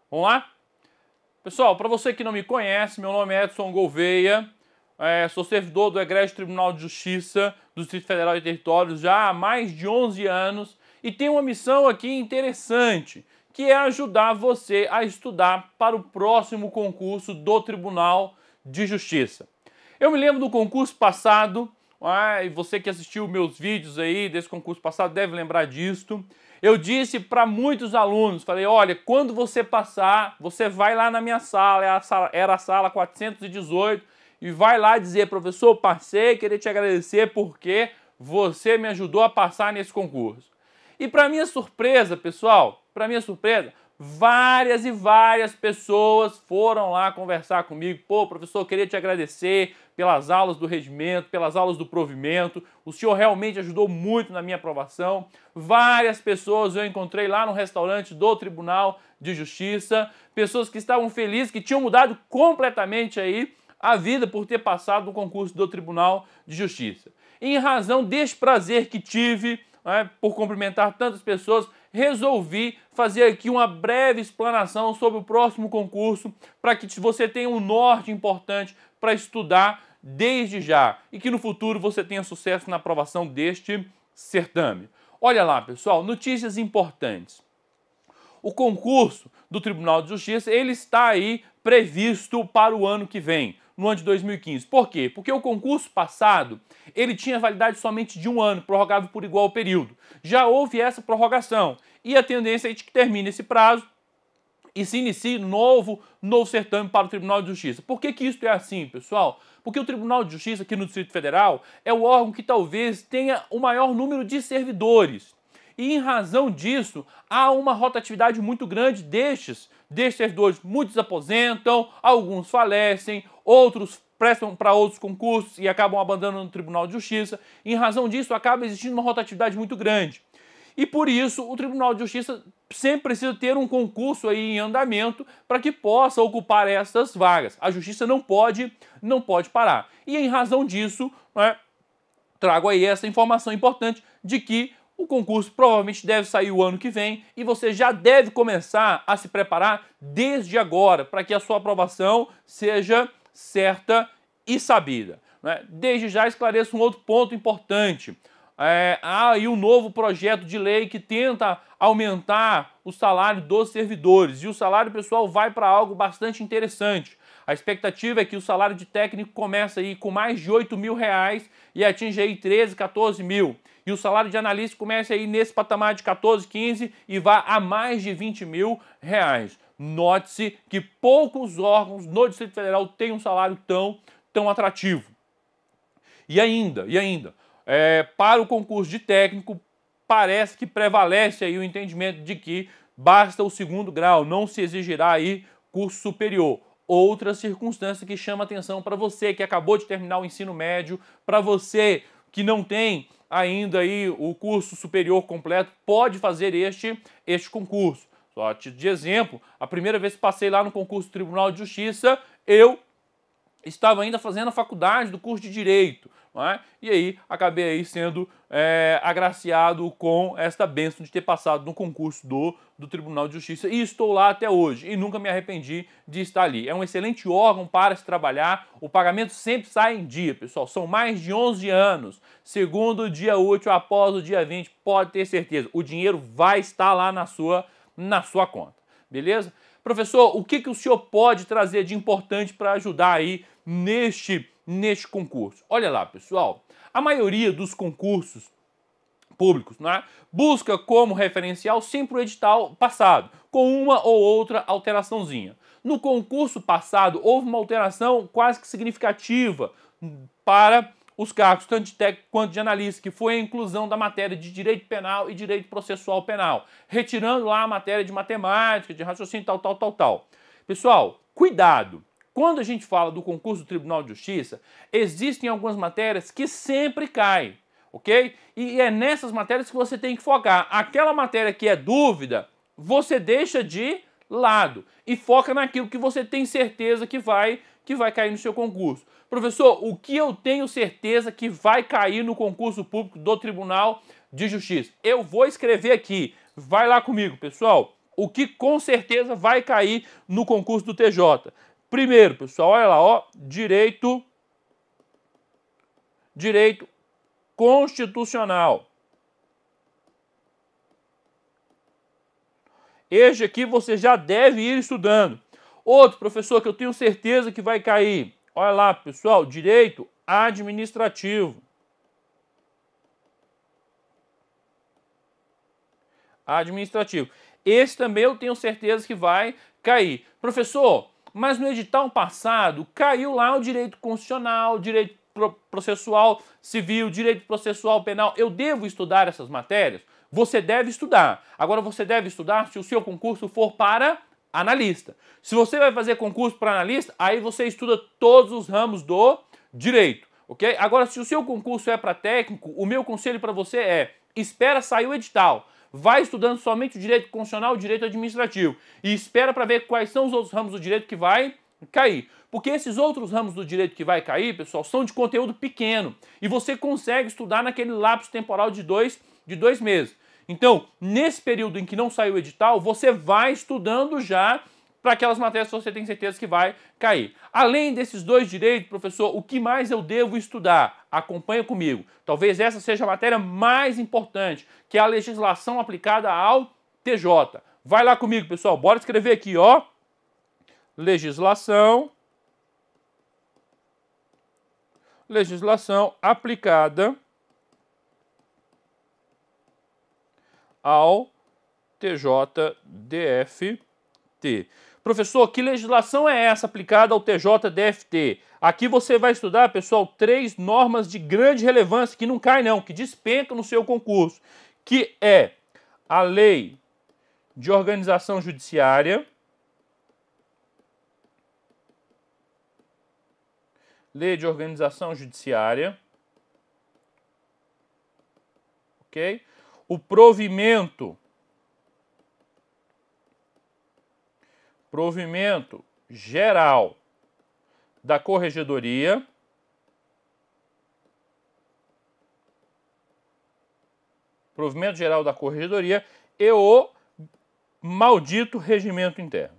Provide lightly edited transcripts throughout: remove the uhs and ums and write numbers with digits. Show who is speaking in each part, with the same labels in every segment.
Speaker 1: Vamos lá? Pessoal, para você que não me conhece, meu nome é Edson Gouveia, sou servidor do Egrégio Tribunal de Justiça do Distrito Federal e Territórios já há mais de 11 anos e tenho uma missão aqui interessante, que é ajudar você a estudar para o próximo concurso do Tribunal de Justiça. Eu me lembro do concurso passado, e você que assistiu meus vídeos aí desse concurso passado deve lembrar disto. Eu disse para muitos alunos, falei, olha, quando você passar, você vai lá na minha sala, era a sala 418, e vai lá dizer, professor, passei, queria te agradecer porque você me ajudou a passar nesse concurso. E para minha surpresa, pessoal, para minha surpresa, várias e várias pessoas foram lá conversar comigo. Pô, professor, eu queria te agradecer pelas aulas do regimento, pelas aulas do provimento. O senhor realmente ajudou muito na minha aprovação. Várias pessoas eu encontrei lá no restaurante do Tribunal de Justiça. Pessoas que estavam felizes, que tinham mudado completamente aí a vida por ter passado no concurso do Tribunal de Justiça. E em razão deste prazer que tive, por cumprimentar tantas pessoas, resolvi fazer aqui uma breve explanação sobre o próximo concurso para que você tenha um norte importante para estudar desde já e que no futuro você tenha sucesso na aprovação deste certame. Olha lá, pessoal, notícias importantes. O concurso do Tribunal de Justiça, ele está aí previsto para o ano que vem, no ano de 2015. Por quê? Porque o concurso passado, ele tinha validade somente de um ano, prorrogável por igual período. Já houve essa prorrogação e a tendência é de que termine esse prazo e se inicie novo certame para o Tribunal de Justiça. Por que isso é assim, pessoal? Porque o Tribunal de Justiça aqui no Distrito Federal é o órgão que talvez tenha o maior número de servidores. E em razão disso, há uma rotatividade muito grande destes servidores. Muitos aposentam, alguns falecem, outros prestam para outros concursos e acabam abandonando o Tribunal de Justiça. Em razão disso, acaba existindo uma rotatividade muito grande. E por isso, o Tribunal de Justiça sempre precisa ter um concurso aí em andamento para que possa ocupar essas vagas. A Justiça não pode parar. E em razão disso, trago aí essa informação importante de que o concurso provavelmente deve sair o ano que vem e você já deve começar a se preparar desde agora para que a sua aprovação seja certa e sabida. Desde já esclareço um outro ponto importante. Há aí um novo projeto de lei que tenta aumentar o salário dos servidores e o salário pessoal vai para algo bastante interessante. A expectativa é que o salário de técnico comece aí com mais de R$8.000 e atinja aí 13, 14 mil. E o salário de analista comece aí nesse patamar de 14, 15 e vá a mais de R$20.000. Note-se que poucos órgãos no Distrito Federal têm um salário tão atrativo. E ainda, para o concurso de técnico, parece que prevalece aí o entendimento de que basta o segundo grau, não se exigirá aí curso superior. Outra circunstância que chama atenção para você que acabou de terminar o ensino médio, para você que não tem ainda aí o curso superior completo, pode fazer este concurso. Só a título de exemplo, a primeira vez que passei lá no concurso do Tribunal de Justiça, eu estava ainda fazendo a faculdade do curso de Direito, e aí acabei aí sendo agraciado com esta bênção de ter passado no concurso do Tribunal de Justiça e estou lá até hoje e nunca me arrependi de estar ali. É um excelente órgão para se trabalhar, o pagamento sempre sai em dia, pessoal, são mais de 11 anos, segundo dia útil após o dia 20, pode ter certeza, o dinheiro vai estar lá na sua conta, beleza? Professor, o que o senhor pode trazer de importante para ajudar aí neste concurso? Olha lá, pessoal, a maioria dos concursos públicos busca como referencial sempre o edital passado, com uma ou outra alteraçãozinha. No concurso passado, houve uma alteração quase que significativa para os cargos, tanto de técnico quanto de analista, que foi a inclusão da matéria de direito penal e direito processual penal, retirando lá a matéria de matemática, de raciocínio, tal. Pessoal, cuidado! Quando a gente fala do concurso do Tribunal de Justiça, existem algumas matérias que sempre caem, ok? E é nessas matérias que você tem que focar. Aquela matéria que é dúvida, você deixa de lado e foca naquilo que você tem certeza que vai cair no seu concurso. Professor, o que eu tenho certeza que vai cair no concurso público do Tribunal de Justiça? Eu vou escrever aqui. Vai lá comigo, pessoal. o que com certeza vai cair no concurso do TJ. Primeiro, pessoal, olha lá, ó, direito constitucional. Este aqui você já deve ir estudando. Outro, professor, que eu tenho certeza que vai cair. Olha lá, pessoal, direito administrativo. Administrativo. Esse também eu tenho certeza que vai cair. Professor, mas no edital passado caiu lá o direito constitucional, direito processual civil, direito processual penal. Eu devo estudar essas matérias? Você deve estudar. Agora você deve estudar se o seu concurso for para analista. Se você vai fazer concurso para analista, aí você estuda todos os ramos do direito, ok? Agora, se o seu concurso é para técnico, o meu conselho para você é: espera sair o edital. Vai estudando somente o direito constitucional, o direito administrativo e espera para ver quais são os outros ramos do direito que vai cair. Porque esses outros ramos do direito que vai cair, pessoal, são de conteúdo pequeno e você consegue estudar naquele lapso temporal de dois meses. Então, nesse período em que não saiu o edital, você vai estudando já para aquelas matérias que você tem certeza que vai cair. Além desses dois direitos, professor, o que mais eu devo estudar? Acompanha comigo. Talvez essa seja a matéria mais importante, que é a legislação aplicada ao TJ. Vai lá comigo, pessoal. Bora escrever aqui, ó. Legislação aplicada ao TJDFT. Professor, que legislação é essa aplicada ao TJDFT? Aqui você vai estudar, pessoal, 3 normas de grande relevância, que não caem não, que despencam no seu concurso, que é a Lei de Organização Judiciária, ok? O provimento geral da Corregedoria, e o maldito regimento interno.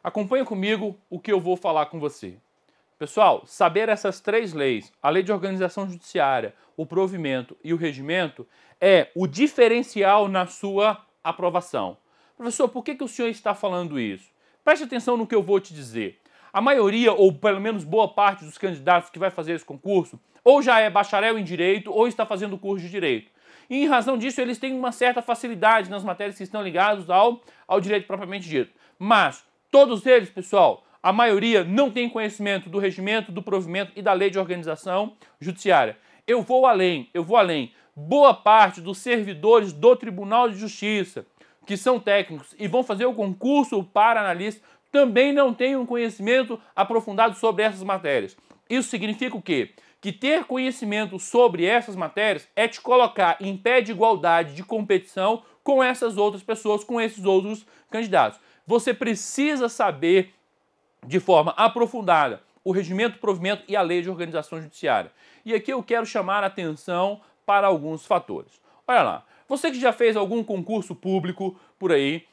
Speaker 1: Acompanhe comigo o que eu vou falar com você. Pessoal, saber essas 3 leis, a Lei de Organização Judiciária, o provimento e o regimento, é o diferencial na sua aprovação. Professor, por que o senhor está falando isso? Preste atenção no que eu vou te dizer. A maioria, ou pelo menos boa parte dos candidatos que vai fazer esse concurso, ou já é bacharel em Direito, ou está fazendo curso de Direito. E em razão disso, eles têm uma certa facilidade nas matérias que estão ligadas ao direito propriamente dito. Mas todos eles, pessoal, a maioria não tem conhecimento do regimento, do provimento e da Lei de Organização Judiciária. Eu vou além. Boa parte dos servidores do Tribunal de Justiça, que são técnicos e vão fazer o concurso para analista, também não têm um conhecimento aprofundado sobre essas matérias. Isso significa o quê? Que ter conhecimento sobre essas matérias é te colocar em pé de igualdade de competição com essas outras pessoas, com esses outros candidatos. Você precisa saber de forma aprofundada o regimento, provimento e a Lei de Organização Judiciária. E aqui eu quero chamar a atenção para alguns fatores. Olha lá, você que já fez algum concurso público por aí,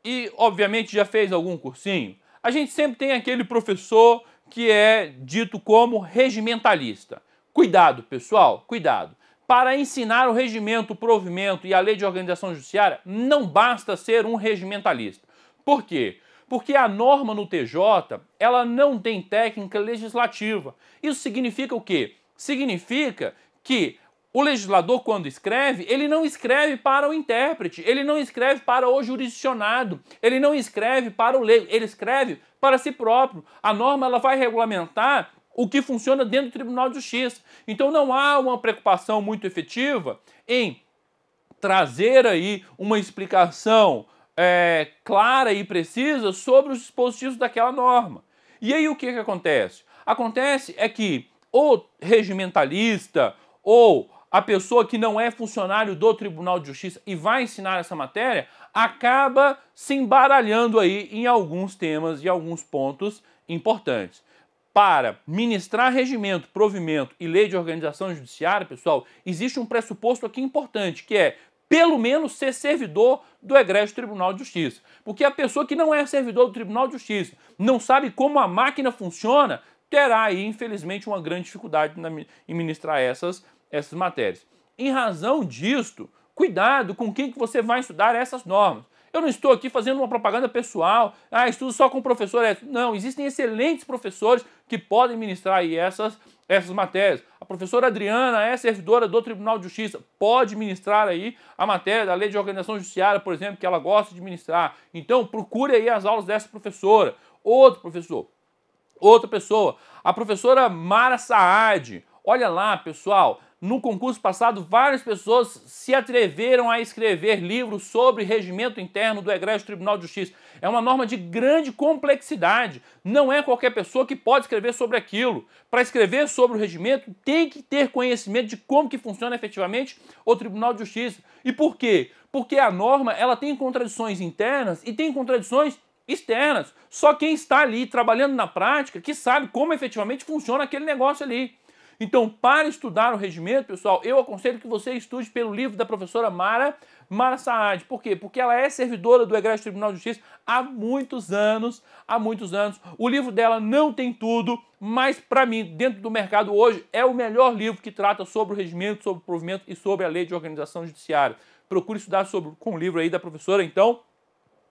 Speaker 1: e obviamente já fez algum cursinho, a gente sempre tem aquele professor que é dito como regimentalista. Cuidado, pessoal, cuidado. Para ensinar o regimento, o provimento e a Lei de Organização Judiciária, não basta ser um regimentalista. Por quê? Porque a norma no TJ, ela não tem técnica legislativa. Isso significa o quê? Significa que o legislador, quando escreve, ele não escreve para o intérprete, ele não escreve para o jurisdicionado, ele não escreve para o leigo, ele escreve para si próprio. A norma ela vai regulamentar o que funciona dentro do Tribunal de Justiça. Então não há uma preocupação muito efetiva em trazer aí uma explicação clara e precisa sobre os dispositivos daquela norma. E aí o que acontece? Acontece é que o regimentalista ou a pessoa que não é funcionário do Tribunal de Justiça e vai ensinar essa matéria acaba se embaralhando aí em alguns temas e alguns pontos importantes. para ministrar regimento, provimento e lei de organização judiciária, pessoal, existe um pressuposto aqui importante, que é pelo menos ser servidor do egrégio Tribunal de Justiça. Porque a pessoa que não é servidor do Tribunal de Justiça, não sabe como a máquina funciona, terá aí, infelizmente, uma grande dificuldade em ministrar essas matérias. Em razão disto, cuidado com quem que você vai estudar essas normas. Eu não estou aqui fazendo uma propaganda pessoal, estudo só com professor. Não, existem excelentes professores que podem ministrar aí essas matérias. A professora Adriana é servidora do Tribunal de Justiça, pode ministrar aí a matéria da Lei de Organização Judiciária, por exemplo, que ela gosta de ministrar. Então, procure aí as aulas dessa professora. Outro professor, outra pessoa, a professora Mara Saad. Olha lá, pessoal, no concurso passado, várias pessoas se atreveram a escrever livros sobre regimento interno do egrégio Tribunal de Justiça. É uma norma de grande complexidade. Não é qualquer pessoa que pode escrever sobre aquilo. Para escrever sobre o regimento, tem que ter conhecimento de como que funciona efetivamente o Tribunal de Justiça. E por quê? Porque a norma ela tem contradições internas e tem contradições externas. Só quem está ali trabalhando na prática que sabe como efetivamente funciona aquele negócio ali. Então, para estudar o regimento, pessoal, eu aconselho que você estude pelo livro da professora Mara Saad. Por quê? Porque ela é servidora do egrégio Tribunal de Justiça há muitos anos. O livro dela não tem tudo, mas para mim, dentro do mercado hoje, é o melhor livro que trata sobre o regimento, sobre o provimento e sobre a lei de organização judiciária. Procure estudar com o livro aí da professora, então,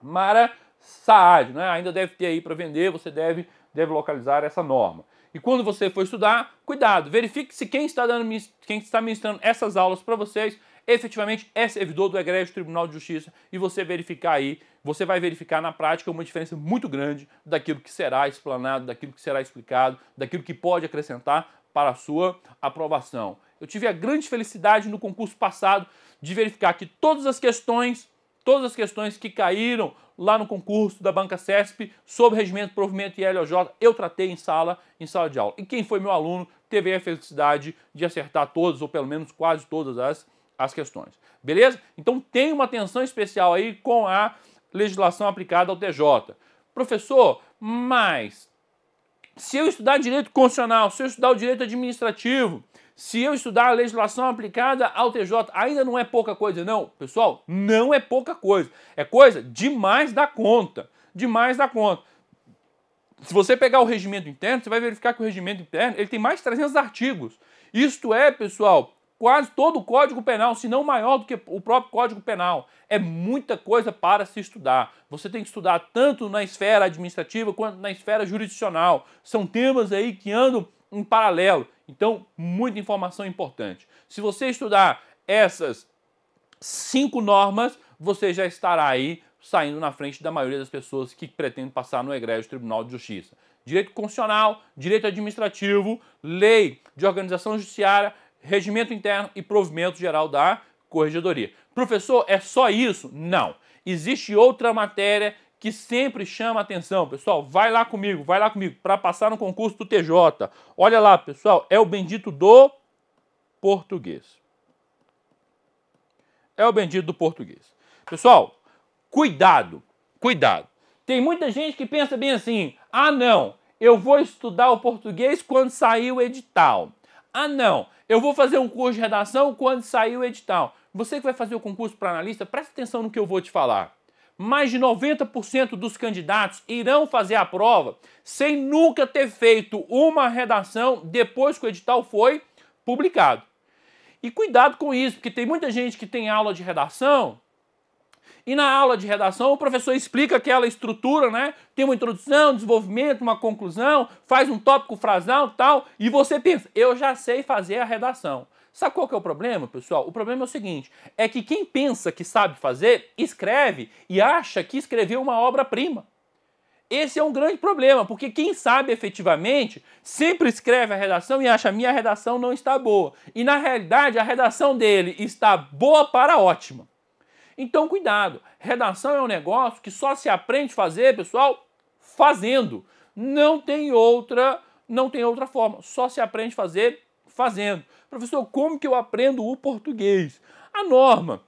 Speaker 1: Mara Saad, né? Ainda deve ter aí para vender, você deve localizar essa norma. E quando você for estudar, cuidado, verifique se quem está ministrando essas aulas para vocês efetivamente é servidor do egrégio Tribunal de Justiça e você vai verificar na prática uma diferença muito grande daquilo que será explanado, daquilo que será explicado, daquilo que pode acrescentar para a sua aprovação. Eu tive a grande felicidade no concurso passado de verificar que todas as questões que caíram lá no concurso da Banca CESP sobre regimento, provimento e LOJ, eu tratei em sala de aula. E quem foi meu aluno teve a felicidade de acertar todas, ou pelo menos quase todas as questões. Beleza? Então tenha uma atenção especial aí com a legislação aplicada ao TJ. Professor, mas se eu estudar direito constitucional, se eu estudar o direito administrativo, se eu estudar a legislação aplicada ao TJ, ainda não é pouca coisa, não. Pessoal, não é pouca coisa. É coisa demais da conta. Demais da conta. Se você pegar o regimento interno, você vai verificar que o regimento interno ele tem mais de 300 artigos. Isto é, pessoal, quase todo o Código Penal, se não maior do que o próprio Código Penal. É muita coisa para se estudar. Você tem que estudar tanto na esfera administrativa quanto na esfera jurisdicional. São temas aí que andam em paralelo. Então, muita informação importante. Se você estudar essas 5 normas, você já estará aí saindo na frente da maioria das pessoas que pretendem passar no egrégio Tribunal de Justiça. Direito constitucional, direito administrativo, lei de organização judiciária, regimento interno e provimento geral da corregedoria. Professor, é só isso? Não. Existe outra matéria que sempre chama atenção. Pessoal, vai lá comigo, para passar no concurso do TJ. Olha lá, pessoal, é o bendito do português. É o bendito do português. Pessoal, cuidado. Tem muita gente que pensa bem assim, não, eu vou estudar o português quando sair o edital. Não, eu vou fazer um curso de redação quando sair o edital. Você que vai fazer o concurso para analista, presta atenção no que eu vou te falar. Mais de 90% dos candidatos irão fazer a prova sem nunca ter feito uma redação depois que o edital foi publicado. E cuidado com isso, porque tem muita gente que tem aula de redação e na aula de redação o professor explica aquela estrutura, né? Tem uma introdução, desenvolvimento, uma conclusão, faz um tópico frasal e tal, e você pensa, eu já sei fazer a redação. Sabe qual que é o problema, pessoal? O problema é o seguinte, é que quem pensa que sabe fazer, escreve e acha que escreveu uma obra-prima. Esse é um grande problema, porque quem sabe efetivamente sempre escreve a redação e acha minha redação não está boa. E na realidade a redação dele está boa para ótima. Então cuidado, redação é um negócio que só se aprende a fazer, pessoal, fazendo. Não tem outra forma, só se aprende a fazer fazendo. Professor, como que eu aprendo o português? A norma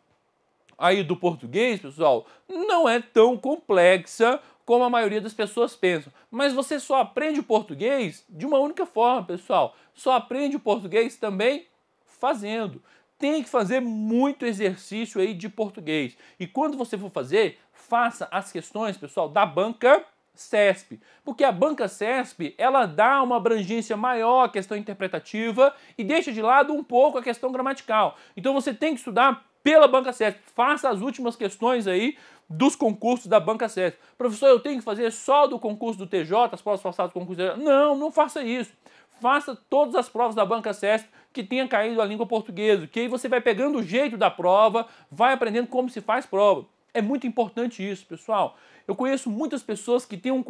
Speaker 1: aí do português, pessoal, não é tão complexa como a maioria das pessoas pensam. Mas você só aprende o português de uma única forma, pessoal. Só aprende o português também fazendo. Tem que fazer muito exercício aí de português. E quando você for fazer, faça as questões, pessoal, da banca CESP. Porque a banca CESP, ela dá uma abrangência maior à questão interpretativa e deixa de lado um pouco a questão gramatical. Então você tem que estudar pela banca CESP. Faça as últimas questões aí dos concursos da banca CESP. Professor, eu tenho que fazer só do concurso do TJ, as provas passadas do concurso do TJ? Não, não faça isso. Faça todas as provas da banca CESP que tenha caído a língua portuguesa, que aí você vai pegando o jeito da prova, vai aprendendo como se faz prova. É muito importante isso, pessoal. Eu conheço muitas pessoas que têm um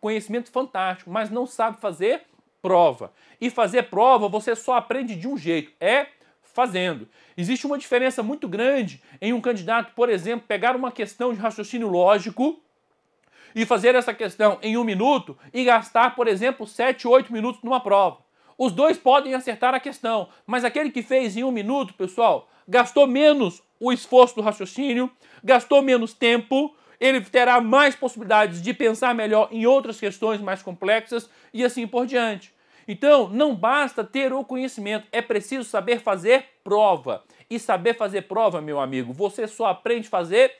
Speaker 1: conhecimento fantástico, mas não sabem fazer prova. E fazer prova você só aprende de um jeito, é fazendo. Existe uma diferença muito grande em um candidato, por exemplo, pegar uma questão de raciocínio lógico e fazer essa questão em 1 minuto e gastar, por exemplo, 7, 8 minutos numa prova. Os dois podem acertar a questão, mas aquele que fez em 1 minuto, pessoal, gastou menos o esforço do raciocínio, gastou menos tempo, ele terá mais possibilidades de pensar melhor em outras questões mais complexas e assim por diante. Então, não basta ter o conhecimento, é preciso saber fazer prova. E saber fazer prova, meu amigo, você só aprende a fazer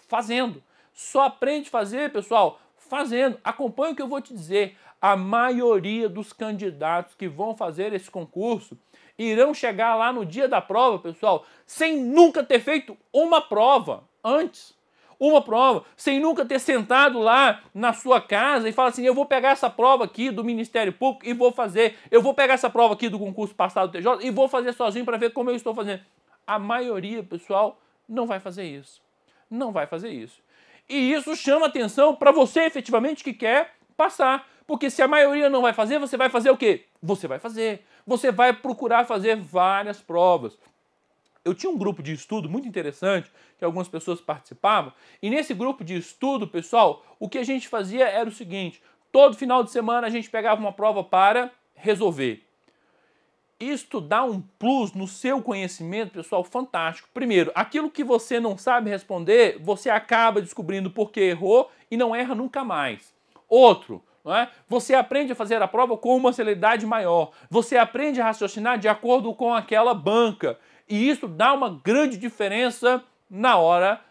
Speaker 1: fazendo. Só aprende a fazer, pessoal, fazendo. Acompanhe o que eu vou te dizer. A maioria dos candidatos que vão fazer esse concurso irão chegar lá no dia da prova, pessoal, sem nunca ter feito uma prova antes. Uma prova, sem nunca ter sentado lá na sua casa e falar assim, eu vou pegar essa prova aqui do Ministério Público e vou fazer. Eu vou pegar essa prova aqui do concurso passado do TJ e vou fazer sozinho para ver como eu estou fazendo. A maioria, pessoal, não vai fazer isso. Não vai fazer isso. E isso chama atenção para você efetivamente que quer passar. Porque se a maioria não vai fazer, você vai fazer o quê? Você vai fazer. Você vai procurar fazer várias provas. Eu tinha um grupo de estudo muito interessante, que algumas pessoas participavam, e nesse grupo de estudo, pessoal, o que a gente fazia era o seguinte, todo final de semana a gente pegava uma prova para resolver. Isto dá um plus no seu conhecimento, pessoal, fantástico. Primeiro, aquilo que você não sabe responder, você acaba descobrindo porque errou e não erra nunca mais. Outro, não é? Você aprende a fazer a prova com uma celeridade maior. Você aprende a raciocinar de acordo com aquela banca. E isso dá uma grande diferença na hora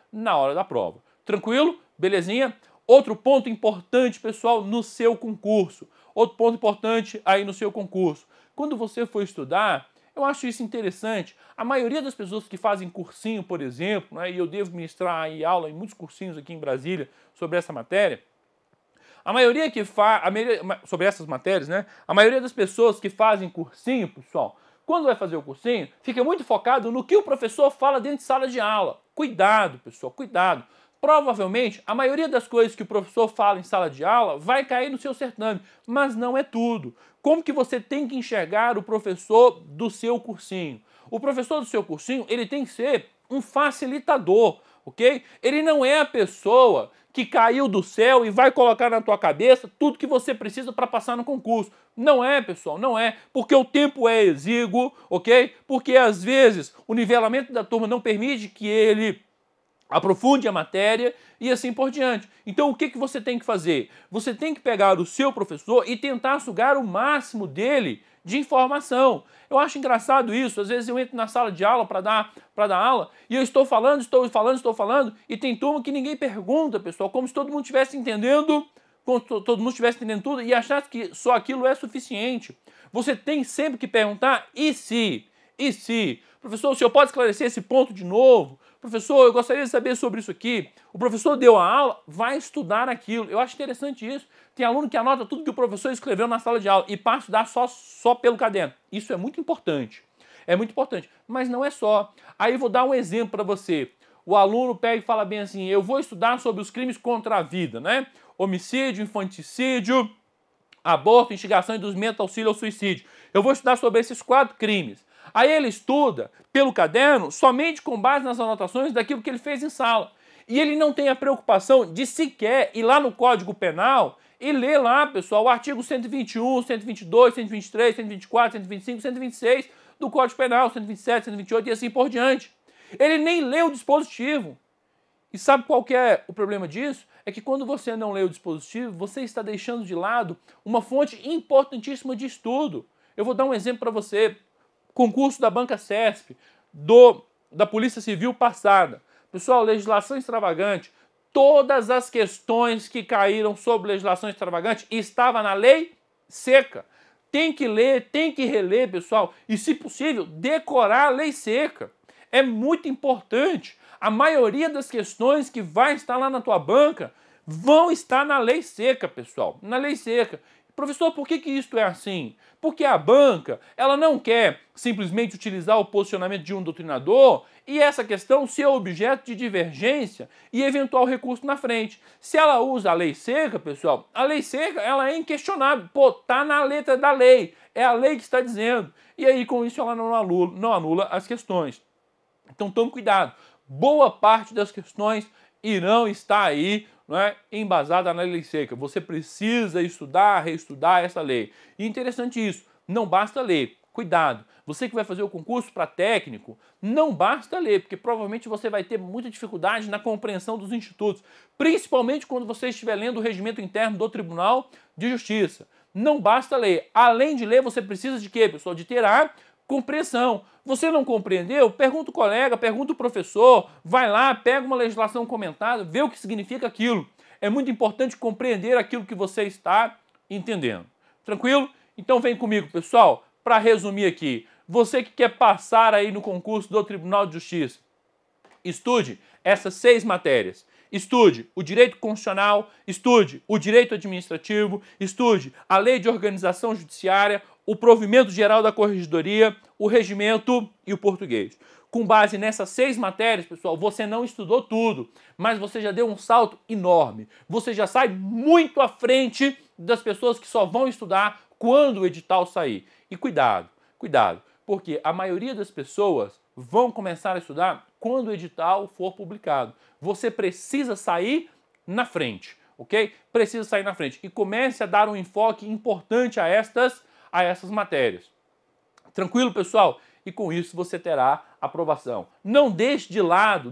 Speaker 1: da prova. Tranquilo? Belezinha? Outro ponto importante, pessoal, no seu concurso. Outro ponto importante aí no seu concurso. Quando você for estudar, eu acho isso interessante. A maioria das pessoas que fazem cursinho, por exemplo, né, e eu devo ministrar aí aula em muitos cursinhos aqui em Brasília sobre essa matéria, sobre essas matérias, né? A maioria das pessoas que fazem cursinho, pessoal, quando vai fazer o cursinho, fica muito focado no que o professor fala dentro de sala de aula. Cuidado, pessoal, cuidado. Provavelmente, a maioria das coisas que o professor fala em sala de aula vai cair no seu certame, mas não é tudo. Como que você tem que enxergar o professor do seu cursinho? O professor do seu cursinho, ele tem que ser um facilitador, ok? Ele não é a pessoa que caiu do céu e vai colocar na tua cabeça tudo que você precisa para passar no concurso. Não é, pessoal, não é. Porque o tempo é exíguo, ok? Porque às vezes o nivelamento da turma não permite que ele aprofunde a matéria e assim por diante. Então o que você tem que fazer? Você tem que pegar o seu professor e tentar sugar o máximo dele de informação. Eu acho engraçado isso. Às vezes eu entro na sala de aula para dar aula e eu estou falando, e tem turma que ninguém pergunta, pessoal, como se todo mundo estivesse entendendo, tudo e achasse que só aquilo é suficiente. Você tem sempre que perguntar, e se? E se? Professor, o senhor pode esclarecer esse ponto de novo? Professor, eu gostaria de saber sobre isso aqui. O professor deu a aula, vai estudar aquilo. Eu acho interessante isso. Tem aluno que anota tudo que o professor escreveu na sala de aula e passa a estudar só pelo caderno. Isso é muito importante. É muito importante. Mas não é só. Aí eu vou dar um exemplo para você. O aluno pega e fala bem assim, eu vou estudar sobre os crimes contra a vida, né? Homicídio, infanticídio, aborto, instigação, induzimento, auxílio ao suicídio. Eu vou estudar sobre esses 4 crimes. Aí ele estuda pelo caderno somente com base nas anotações daquilo que ele fez em sala. E ele não tem a preocupação de sequer ir lá no Código Penal e ler lá, pessoal, o artigo 121, 122, 123, 124, 125, 126 do Código Penal, 127, 128 e assim por diante. Ele nem lê o dispositivo. E sabe qual que é o problema disso? É que quando você não lê o dispositivo, você está deixando de lado uma fonte importantíssima de estudo. Eu vou dar um exemplo para você. Concurso da Banca CESP, da Polícia Civil passada. Pessoal, legislação extravagante. Todas as questões que caíram sobre legislação extravagante estavam na lei seca. Tem que ler, tem que reler, pessoal, e, se possível, decorar a lei seca. É muito importante. A maioria das questões que vai estar lá na tua banca vão estar na lei seca, pessoal, na lei seca. Professor, por que isso é assim? Porque a banca, ela não quer simplesmente utilizar o posicionamento de um doutrinador e essa questão ser objeto de divergência e eventual recurso na frente. Se ela usa a lei seca, pessoal, a lei seca, ela é inquestionável. Pô, tá na letra da lei. É a lei que está dizendo. E aí, com isso, ela não anula as questões. Então, tome cuidado. Boa parte das questões irão estar aí, não é, embasada na lei seca. Você precisa estudar, reestudar essa lei. E interessante isso, não basta ler. Cuidado, você que vai fazer o concurso para técnico, não basta ler, porque provavelmente você vai ter muita dificuldade na compreensão dos institutos, principalmente quando você estiver lendo o regimento interno do Tribunal de Justiça. Não basta ler. Além de ler, você precisa de quê, pessoal? De ter a compreensão. Você não compreendeu? Pergunta o colega, pergunta o professor, vai lá, pega uma legislação comentada, vê o que significa aquilo. É muito importante compreender aquilo que você está entendendo. Tranquilo? Então vem comigo, pessoal, para resumir aqui. Você que quer passar aí no concurso do Tribunal de Justiça, estude essas 6 matérias. Estude o direito constitucional, estude o direito administrativo, estude a lei de organização judiciária, o provimento geral da corregedoria, o regimento e o português. Com base nessas 6 matérias, pessoal, você não estudou tudo, mas você já deu um salto enorme. Você já sai muito à frente das pessoas que só vão estudar quando o edital sair. E cuidado, cuidado, porque a maioria das pessoas vão começar a estudar quando o edital for publicado. Você precisa sair na frente, ok? Precisa sair na frente e comece a dar um enfoque importante a essas matérias. Tranquilo, pessoal? E com isso você terá aprovação. Não deixe de lado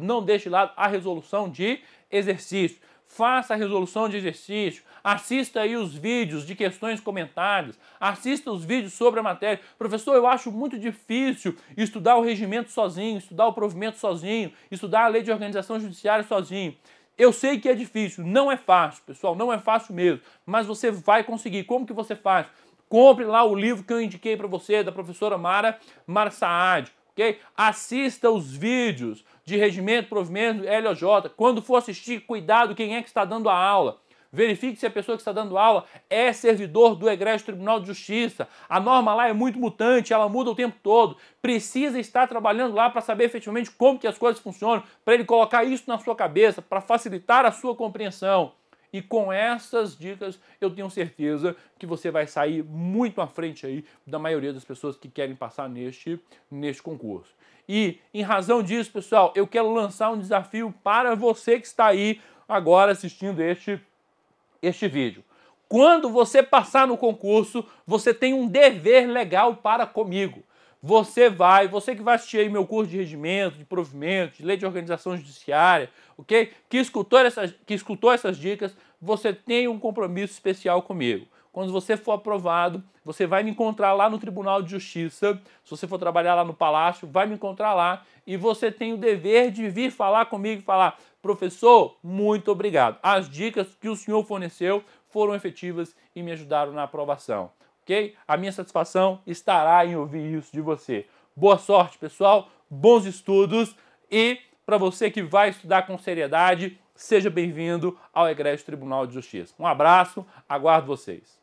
Speaker 1: a resolução de exercício. Faça a resolução de exercício, assista aí os vídeos de questões comentadas, assista os vídeos sobre a matéria. Professor, eu acho muito difícil estudar o regimento sozinho, estudar o provimento sozinho, estudar a lei de organização judiciária sozinho. Eu sei que é difícil, não é fácil, pessoal, não é fácil mesmo, mas você vai conseguir. Como que você faz? Compre lá o livro que eu indiquei para você, da professora Mara Saad, ok? Assista os vídeos de regimento, provimento, LOJ. Quando for assistir, cuidado quem é que está dando a aula. Verifique se a pessoa que está dando aula é servidor do Egrégio Tribunal de Justiça. A norma lá é muito mutante, ela muda o tempo todo. Precisa estar trabalhando lá para saber efetivamente como que as coisas funcionam, para ele colocar isso na sua cabeça, para facilitar a sua compreensão. E com essas dicas, eu tenho certeza que você vai sair muito à frente aí da maioria das pessoas que querem passar neste concurso. E, em razão disso, pessoal, eu quero lançar um desafio para você que está aí agora assistindo este vídeo. Quando você passar no concurso, você tem um dever legal para comigo. Você que vai assistir aí meu curso de regimento, de provimento, de lei de organização judiciária, ok? Que escutou essas dicas, você tem um compromisso especial comigo. Quando você for aprovado, você vai me encontrar lá no Tribunal de Justiça. Se você for trabalhar lá no Palácio, vai me encontrar lá. E você tem o dever de vir falar comigo e falar: professor, muito obrigado. As dicas que o senhor forneceu foram efetivas e me ajudaram na aprovação. Ok? A minha satisfação estará em ouvir isso de você. Boa sorte, pessoal. Bons estudos. E para você que vai estudar com seriedade, seja bem-vindo ao Egrégio Tribunal de Justiça. Um abraço, aguardo vocês.